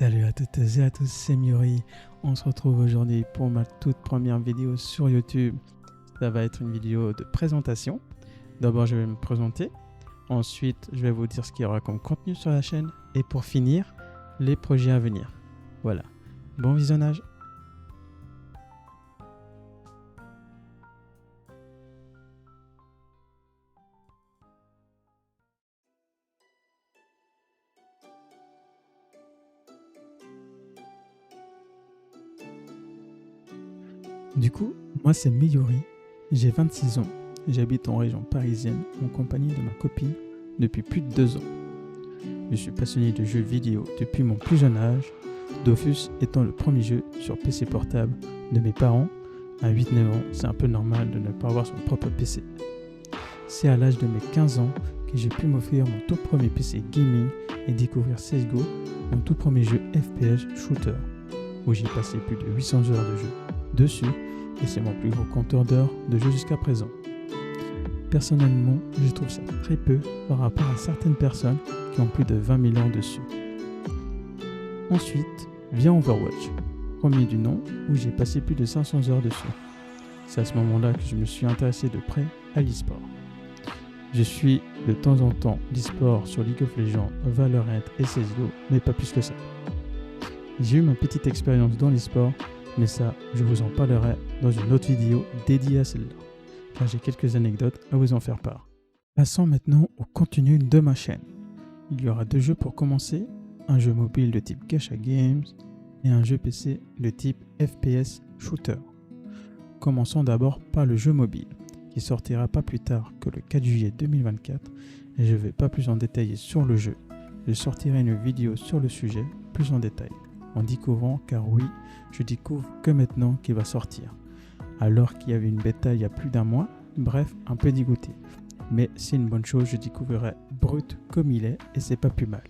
Salut à toutes et à tous, c'est Miori. On se retrouve aujourd'hui pour ma toute première vidéo sur YouTube. Ça va être une vidéo de présentation. D'abord, je vais me présenter. Ensuite, je vais vous dire ce qu'il y aura comme contenu sur la chaîne. Et pour finir, les projets à venir. Voilà. Bon visionnage. Du coup, moi c'est Miori, j'ai 26 ans, j'habite en région parisienne en compagnie de ma copine depuis plus de 2 ans. Je suis passionné de jeux vidéo depuis mon plus jeune âge, Dofus étant le premier jeu sur PC portable de mes parents. À 8-9 ans, c'est un peu normal de ne pas avoir son propre PC. C'est à l'âge de mes 15 ans que j'ai pu m'offrir mon tout premier PC gaming et découvrir CSGO, mon tout premier jeu FPS shooter, où j'ai passé plus de 800 heures de jeu dessus et c'est mon plus gros compteur d'heures de jeu jusqu'à présent. Personnellement, je trouve ça très peu par rapport à certaines personnes qui ont plus de 20 000 ans dessus. Ensuite, vient Overwatch, premier du nom où j'ai passé plus de 500 heures dessus. C'est à ce moment-là que je me suis intéressé de près à l'e-sport. Je suis de temps en temps l'e-sport sur League of Legends, Valorant et CSGO, mais pas plus que ça. J'ai eu ma petite expérience dans l'e-sport, mais ça, je vous en parlerai dans une autre vidéo dédiée à celle-là, car j'ai quelques anecdotes à vous en faire part. Passons maintenant au contenu de ma chaîne. Il y aura 2 jeux pour commencer, un jeu mobile de type Gacha Games et un jeu PC de type FPS Shooter. Commençons d'abord par le jeu mobile, qui sortira pas plus tard que le 4 juillet 2024, et je ne vais pas plus en détailler sur le jeu. Je sortirai une vidéo sur le sujet plus en détail, en découvrant, car oui, je découvre que maintenant qu'il va sortir. Alors qu'il y avait une bêta il y a plus d'1 mois, bref, un peu dégoûté. Mais c'est une bonne chose, je découvrirai brut comme il est et c'est pas plus mal.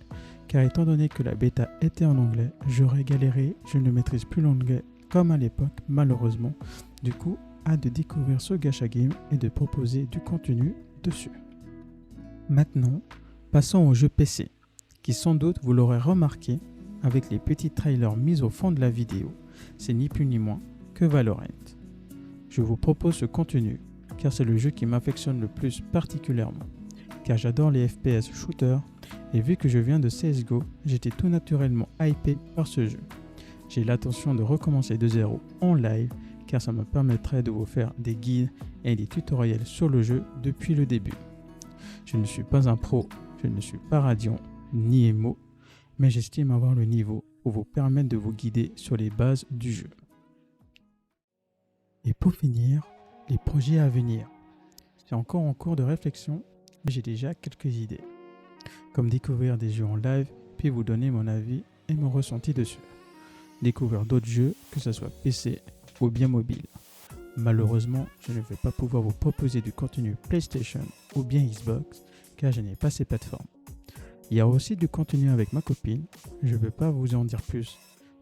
Car étant donné que la bêta était en anglais, j'aurais galéré, je ne maîtrise plus l'anglais comme à l'époque, malheureusement. Du coup, hâte de découvrir ce gacha game et de proposer du contenu dessus. Maintenant, passons au jeu PC, qui sans doute vous l'aurez remarqué, avec les petits trailers mis au fond de la vidéo, c'est ni plus ni moins que Valorant. Je vous propose ce contenu car c'est le jeu qui m'affectionne le plus particulièrement, car j'adore les FPS shooters et vu que je viens de CSGO, j'étais tout naturellement hypé par ce jeu. J'ai l'intention de recommencer de zéro en live car ça me permettrait de vous faire des guides et des tutoriels sur le jeu depuis le début. Je ne suis pas un pro, je ne suis pas Radiant ni Emo, mais j'estime avoir le niveau pour vous permettre de vous guider sur les bases du jeu. Et pour finir, les projets à venir. C'est encore en cours de réflexion, mais j'ai déjà quelques idées. Comme découvrir des jeux en live, puis vous donner mon avis et mon ressenti dessus. Découvrir d'autres jeux, que ce soit PC ou bien mobile. Malheureusement, je ne vais pas pouvoir vous proposer du contenu PlayStation ou bien Xbox, car je n'ai pas ces plateformes. Il y a aussi du contenu avec ma copine, je ne peux pas vous en dire plus.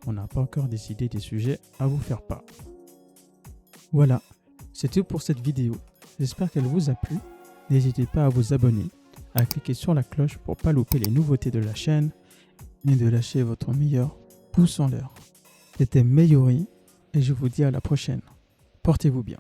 On n'a pas encore décidé des sujets à vous faire part. Voilà, c'est tout pour cette vidéo. J'espère qu'elle vous a plu. N'hésitez pas à vous abonner, à cliquer sur la cloche pour ne pas louper les nouveautés de la chaîne et de lâcher votre meilleur pouce en l'air. C'était Miori et je vous dis à la prochaine. Portez-vous bien.